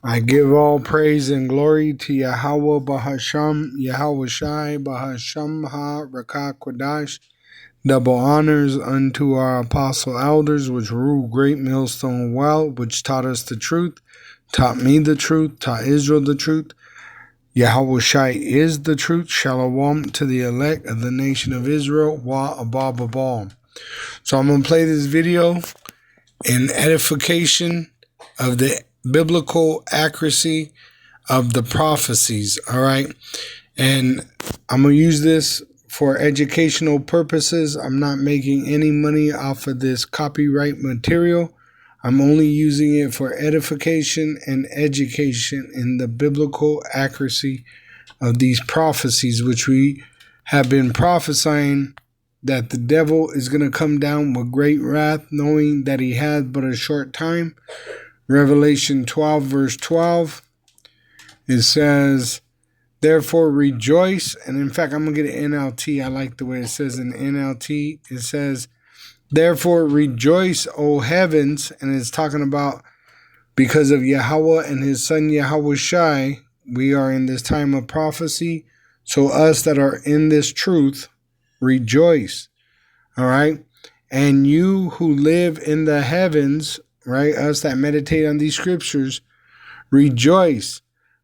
I give all praise and glory to Yahweh Bahasham, Yahweh Shai, Bahasham Ha Rakah Kwadash. Double honors unto our apostle elders, which rule great millstone well, which taught us the truth, taught me the truth, taught Israel the truth. Yahweh Shai is the truth. Shalom to the elect of the nation of Israel. Wa Abba Babal. So I'm going to play this video in edification of the biblical accuracy of the prophecies. All right. And I'm going to use this for educational purposes. I'm not making any money off of this copyright material. I'm only using it for edification and education in the biblical accuracy of these prophecies, which we have been prophesying that the devil is going to come down with great wrath, knowing that he had but a short time. Revelation 12, verse 12, it says, therefore rejoice. And in fact, I'm going to get an NLT. I like the way it says in NLT. It says, therefore rejoice, O heavens. And it's talking about because of Yahweh and his son Yahweh Shai, we are in this time of prophecy. So us that are in this truth, rejoice. All right. And you who live in the heavens, right, us that meditate on these scriptures, rejoice.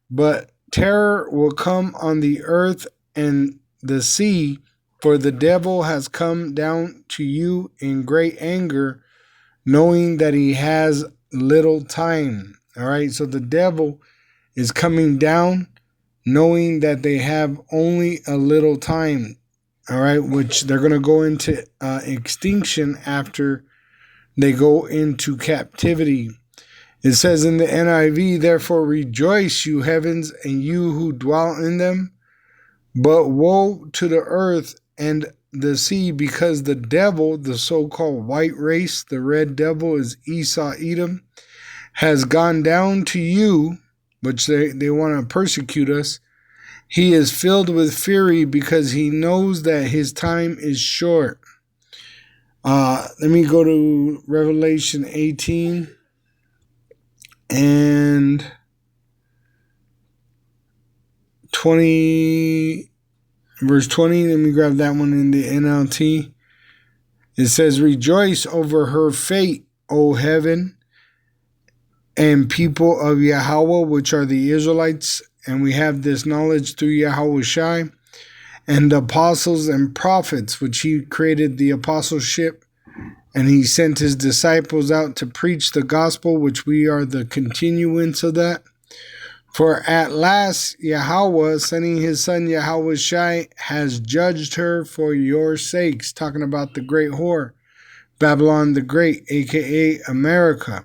But terror will come on the earth and the sea, for the devil has come down to you in great anger, knowing that he has little time. All right. So the devil is coming down, knowing that they have only a little time. All right. Which they're going to go into extinction after they go into captivity. It says in the NIV, therefore rejoice, you heavens, and you who dwell in them. But woe to the earth and the sea, because the devil, the so-called white race, the red devil is Esau, Edom, has gone down to you, which they want to persecute us. He is filled with fury because he knows that his time is short. Let me go to Revelation 18 and 20, verse 20. Let me grab that one in the NLT. It says, rejoice over her fate, O heaven, and people of Yahweh, which are the Israelites. And we have this knowledge through Yahweh Shai, and the apostles and prophets, which he created the apostleship, and he sent his disciples out to preach the gospel, which we are the continuance of that. For at last Yahweh, sending his son Yahweh Shai, has judged her for your sakes. Talking about the great whore, Babylon the Great, aka America.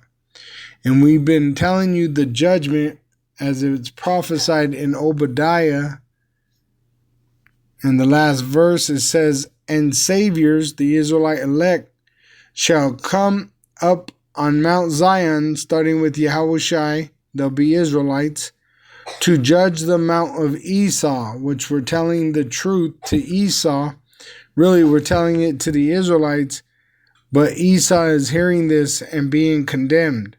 And we've been telling you the judgment as it's prophesied in Obadiah. In the last verse it says, and saviors, the Israelite elect, shall come up on Mount Zion, starting with Yahweh Shai, they'll be Israelites, to judge the mount of Esau, which we're telling the truth to Esau. Really, we're telling it to the Israelites, but Esau is hearing this and being condemned.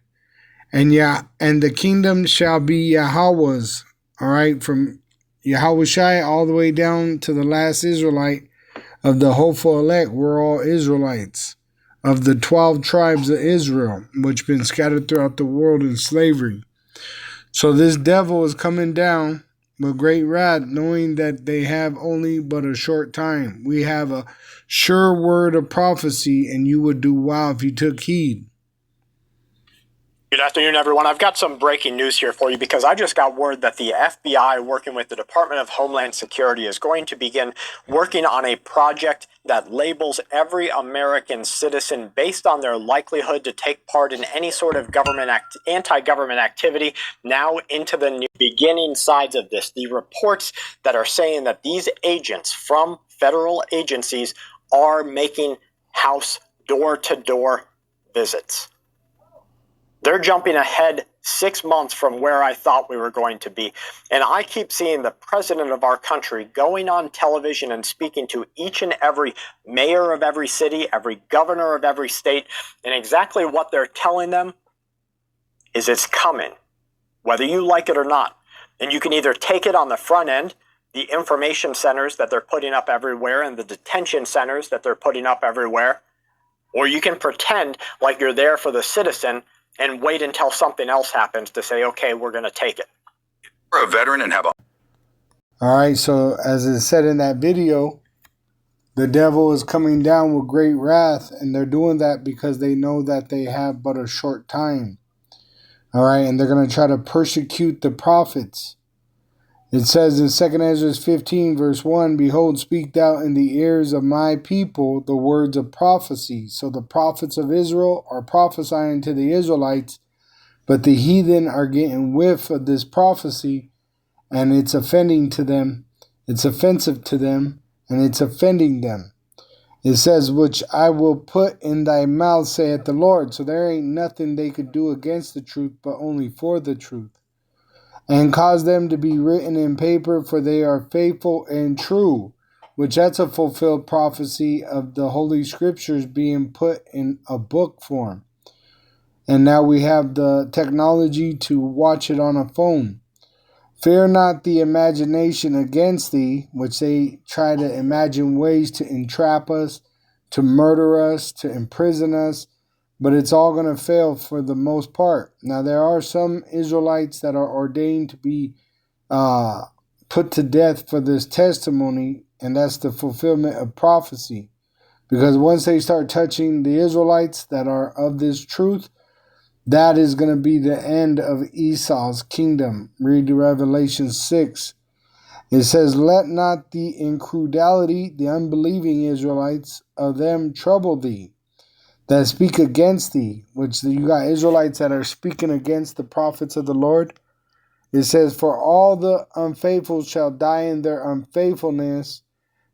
And the kingdom shall be Yahweh's, all right, from Yahweh Shai all the way down to the last Israelite of the hopeful elect. We're all Israelites of the 12 tribes of Israel, which been scattered throughout the world in slavery. So this devil is coming down with great wrath, knowing that they have only but a short time. We have a sure word of prophecy, and you would do well if you took heed. Good afternoon, everyone. I've got some breaking news here for you because I just got word that the FBI, working with the Department of Homeland Security, is going to begin working on a project that labels every American citizen based on their likelihood to take part in any sort of anti-government activity now into the beginning sides of this. The reports that are saying that these agents from federal agencies are making house door-to-door visits. They're jumping ahead 6 months from where I thought we were going to be. And I keep seeing the president of our country going on television and speaking to each and every mayor of every city, every governor of every state. And exactly what they're telling them is it's coming. whether you like it or not. And you can either take it on the front end, the information centers that they're putting up everywhere and the detention centers that they're putting up everywhere, or you can pretend like you're there for the citizen and wait until something else happens to say, okay, we're going to take it. You're a veteran and have a... All right, so as it said in that video, the devil is coming down with great wrath, and they're doing that because they know that they have but a short time. All right, and they're going to try to persecute the prophets. It says in 2 Ezra 15, verse 1, Behold, speak thou in the ears of my people the words of prophecy. So the prophets of Israel are prophesying to the Israelites, but the heathen are getting whiff of this prophecy, and it's offending to them. It's offensive to them, and it's offending them. It says, which I will put in thy mouth, saith the Lord. So there ain't nothing they could do against the truth, but only for the truth. And cause them to be written in paper, for they are faithful and true. Which that's a fulfilled prophecy of the Holy Scriptures being put in a book form. And now we have the technology to watch it on a phone. Fear not the imagination against thee, which they try to imagine ways to entrap us, to murder us, to imprison us, but it's all going to fail for the most part. Now, there are some Israelites that are ordained to be put to death for this testimony, and that's the fulfillment of prophecy. Because once they start touching the Israelites that are of this truth, that is going to be the end of Esau's kingdom. Read Revelation 6. It says, Let not the incredulity, the unbelieving Israelites, of them trouble thee, that speak against thee. Which you got Israelites that are speaking against the prophets of the Lord. It says, For all the unfaithful shall die in their unfaithfulness.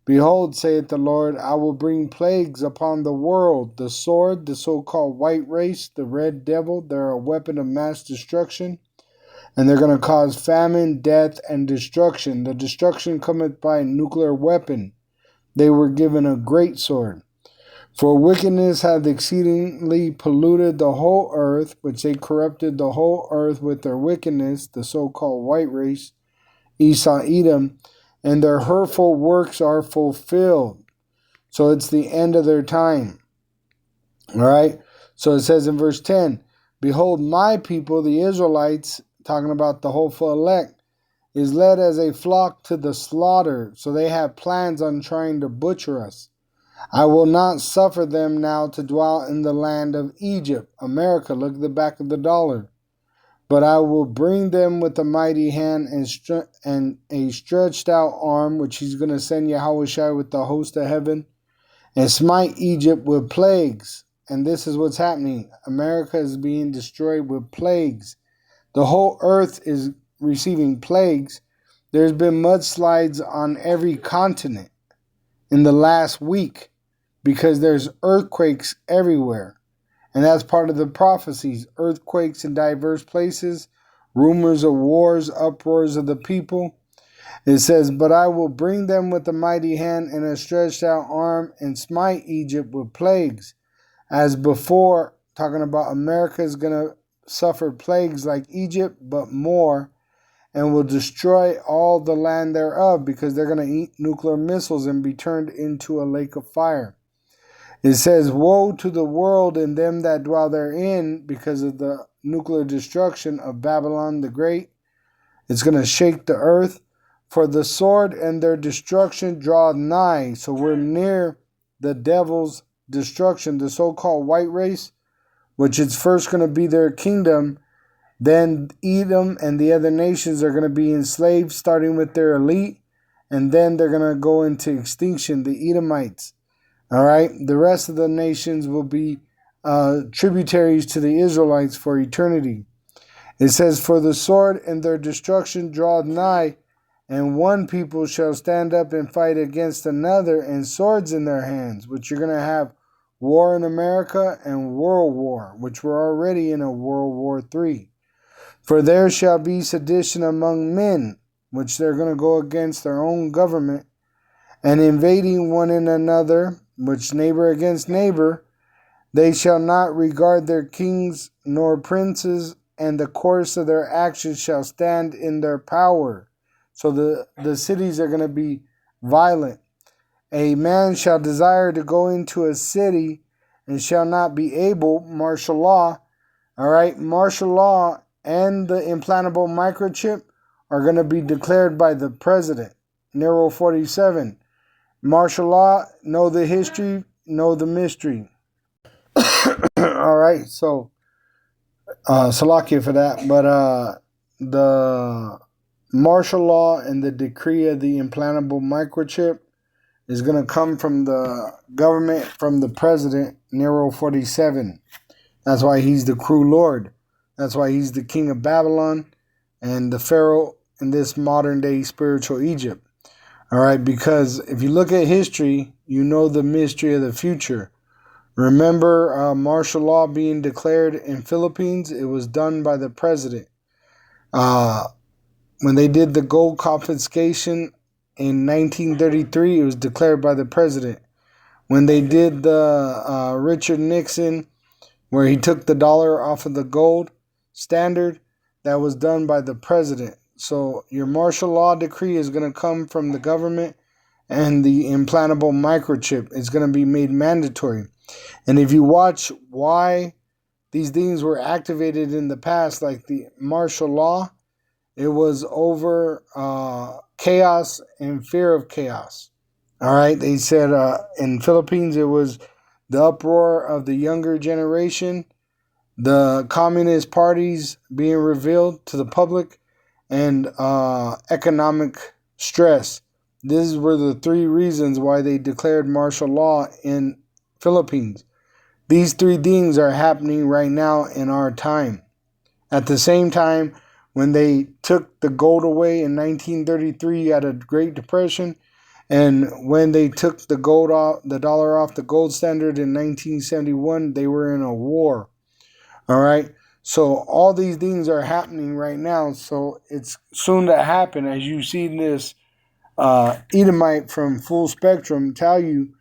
Behold, saith the Lord, I will bring plagues upon the world, the sword, the so-called white race, the red devil. They're a weapon of mass destruction. And they're going to cause famine, death, and destruction. The destruction cometh by a nuclear weapon. They were given a great sword. For wickedness hath exceedingly polluted the whole earth, which they corrupted the whole earth with their wickedness, the so-called white race, Esau, Edom, and their hurtful works are fulfilled. So it's the end of their time. All right. So it says in verse 10, Behold, my people, the Israelites, talking about the hopeful elect, is led as a flock to the slaughter. So they have plans on trying to butcher us. I will not suffer them now to dwell in the land of Egypt. America, look at the back of the dollar. But I will bring them with a mighty hand and a stretched out arm, which he's going to send Yahushua with the host of heaven, and smite Egypt with plagues. And this is what's happening. America is being destroyed with plagues. The whole earth is receiving plagues. There's been mudslides on every continent in the last week because there's earthquakes everywhere. And that's part of the prophecies. Earthquakes in diverse places, rumors of wars, uproars of the people. It says, But I will bring them with a mighty hand and a stretched out arm and smite Egypt with plagues. As before, talking about America is going to suffer plagues like Egypt, but more, and will destroy all the land thereof because they're going to eat nuclear missiles and be turned into a lake of fire. It says, Woe to the world and them that dwell therein because of the nuclear destruction of Babylon the Great. It's going to shake the earth. For the sword and their destruction draweth nigh. So we're near the devil's destruction, the so-called white race, which is first going to be their kingdom. Then Edom and the other nations are going to be enslaved, starting with their elite. And then they're going to go into extinction, the Edomites. All right, the rest of the nations will be tributaries to the Israelites for eternity. It says, For the sword and their destruction draweth nigh, and one people shall stand up and fight against another, and swords in their hands, which you're going to have war in America and world war, which we're already in a World War III. For there shall be sedition among men, which they're going to go against their own government, and invading one in another, which neighbor against neighbor, they shall not regard their kings nor princes, and the course of their actions shall stand in their power. So the cities are going to be violent. A man shall desire to go into a city and shall not be able, martial law. All right, martial law and the implantable microchip are going to be declared by the president. Nero 47. Martial law, know the history, know the mystery. All right, so Salakia for that. But the martial law and the decree of the implantable microchip is going to come from the government, from the president, Nero 47. That's why he's the cruel lord. That's why he's the king of Babylon and the pharaoh in this modern day spiritual Egypt. All right, because if you look at history, you know the mystery of the future. Remember martial law being declared in Philippines? It was done by the president. When they did the gold confiscation in 1933, it was declared by the president. When they did the Richard Nixon, where he took the dollar off of the gold standard, that was done by the president. So your martial law decree is going to come from the government, and the implantable microchip is going to be made mandatory. And if you watch why these things were activated in the past, like the martial law, it was over chaos and fear of chaos. All right, they said in Philippines it was the uproar of the younger generation, the communist parties being revealed to the public, and economic stress. These were the three reasons why they declared martial law in Philippines. These three things are happening right now in our time. At the same time, when they took the gold away in 1933, you had a Great Depression. And when they took the dollar off the gold standard in 1971, they were in a war. All right. So all these things are happening right now. So it's soon to happen, as you see this Edomite from Full Spectrum tell you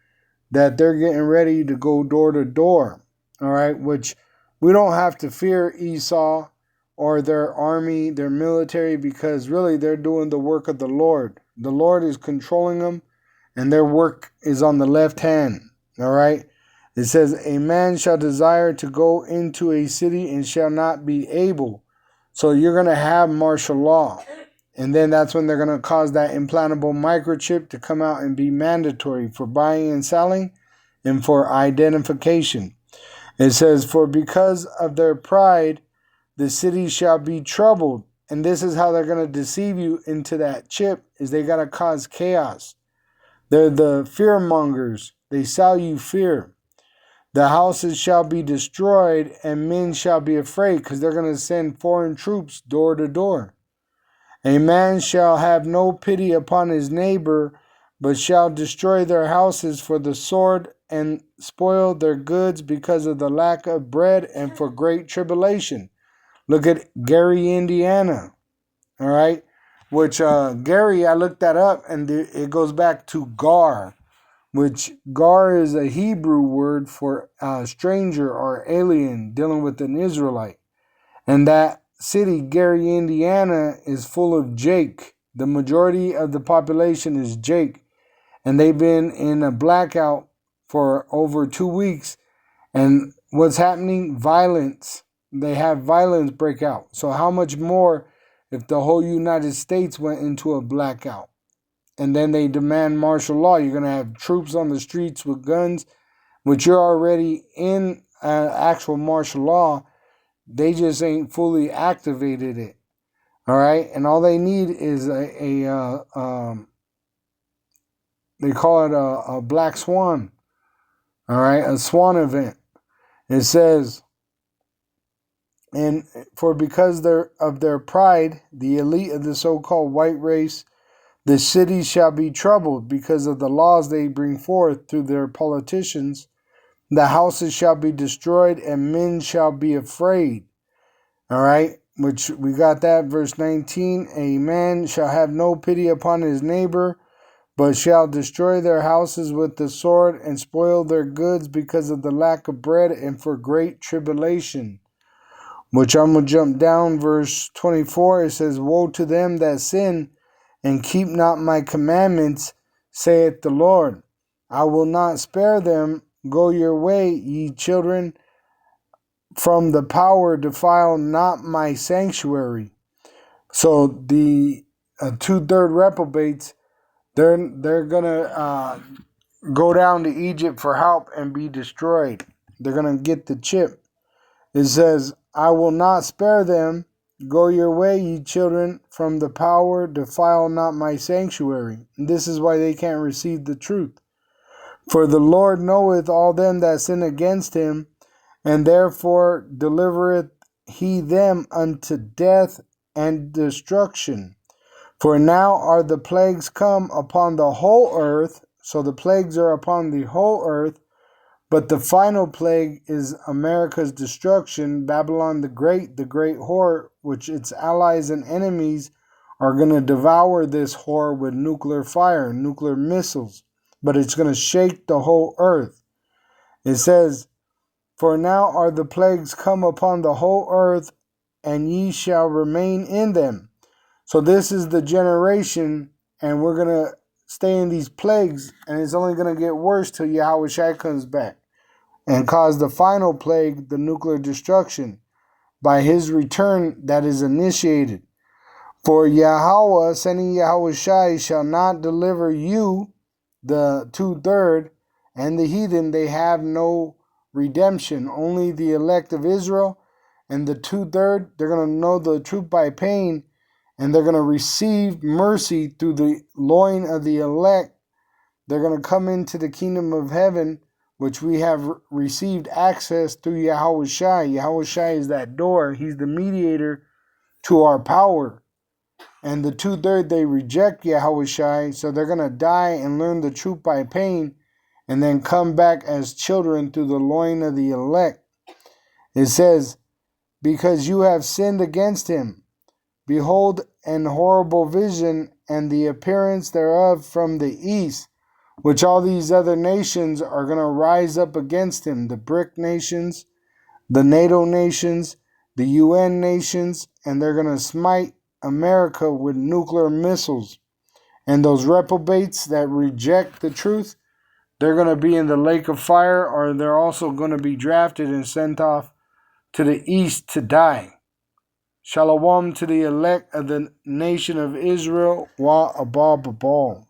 that they're getting ready to go door to door. All right. Which we don't have to fear Esau or their army, their military, because really they're doing the work of the Lord. The Lord is controlling them, and their work is on the left hand. All right. It says, a man shall desire to go into a city and shall not be able. So you're going to have martial law. And then that's when they're going to cause that implantable microchip to come out and be mandatory for buying and selling and for identification. It says, for because of their pride, the city shall be troubled. And this is how they're going to deceive you into that chip, is they got to cause chaos. They're the fear mongers. They sell you fear. The houses shall be destroyed and men shall be afraid, because they're going to send foreign troops door to door. A man shall have no pity upon his neighbor, but shall destroy their houses for the sword and spoil their goods because of the lack of bread and for great tribulation. Look at Gary, Indiana. All right. Which Gary, I looked that up, and it goes back to Gar, which Gar is a Hebrew word for stranger or alien dealing with an Israelite. And that city, Gary, Indiana, is full of Jake. The majority of the population is Jake. And they've been in a blackout for over 2 weeks. And what's happening? Violence. They have violence break out. So how much more if the whole United States went into a blackout? And then they demand martial law. You're going to have troops on the streets with guns, which you're already in actual martial law. They just ain't fully activated it. All right. And all they need is they call it a black swan. All right. A swan event. It says, and for because of their pride, the elite of the so-called white race, the city shall be troubled because of the laws they bring forth through their politicians. The houses shall be destroyed and men shall be afraid. All right, which we got that, verse 19. A man shall have no pity upon his neighbor, but shall destroy their houses with the sword and spoil their goods because of the lack of bread and for great tribulation. which I'm going to jump down, verse 24. It says, Woe to them that sin and keep not my commandments, saith the Lord. I will not spare them. Go your way, ye children. From the power defile not my sanctuary. So the 2/3 reprobates, they're going to go down to Egypt for help and be destroyed. They're going to get the chip. It says, I will not spare them. Go your way, ye children, from the power, defile not my sanctuary. And this is why they can't receive the truth. For the Lord knoweth all them that sin against him, and therefore delivereth he them unto death and destruction. For now are the plagues come upon the whole earth. So the plagues are upon the whole earth. But the final plague is America's destruction, Babylon the great whore, which its allies and enemies are going to devour this whore with nuclear fire, nuclear missiles. But it's going to shake the whole earth. It says, For now are the plagues come upon the whole earth, and ye shall remain in them. So this is the generation, and we're going to stay in these plagues, and it's only going to get worse till Yahushua comes back and cause the final plague, the nuclear destruction, by his return that is initiated. For Yahweh, sending Yahushua, shall not deliver you, the 2/3, and the heathen, they have no redemption. Only the elect of Israel, and the 2/3, they're going to know the truth by pain, and they're going to receive mercy through the loin of the elect. They're going to come into the kingdom of heaven, which we have received access through Yahushua. Yahushua is that door. He's the mediator to our power. And the 2/3, they reject Yahushua, so they're going to die and learn the truth by pain, and then come back as children through the loin of the elect. It says, Because you have sinned against him, behold an horrible vision, and the appearance thereof from the east, which all these other nations are going to rise up against him, the BRIC nations, the NATO nations, the UN nations, and they're going to smite America with nuclear missiles. And those reprobates that reject the truth, they're going to be in the lake of fire, or they're also going to be drafted and sent off to the east to die. Shalom to the elect of the nation of Israel. Wa abba babal.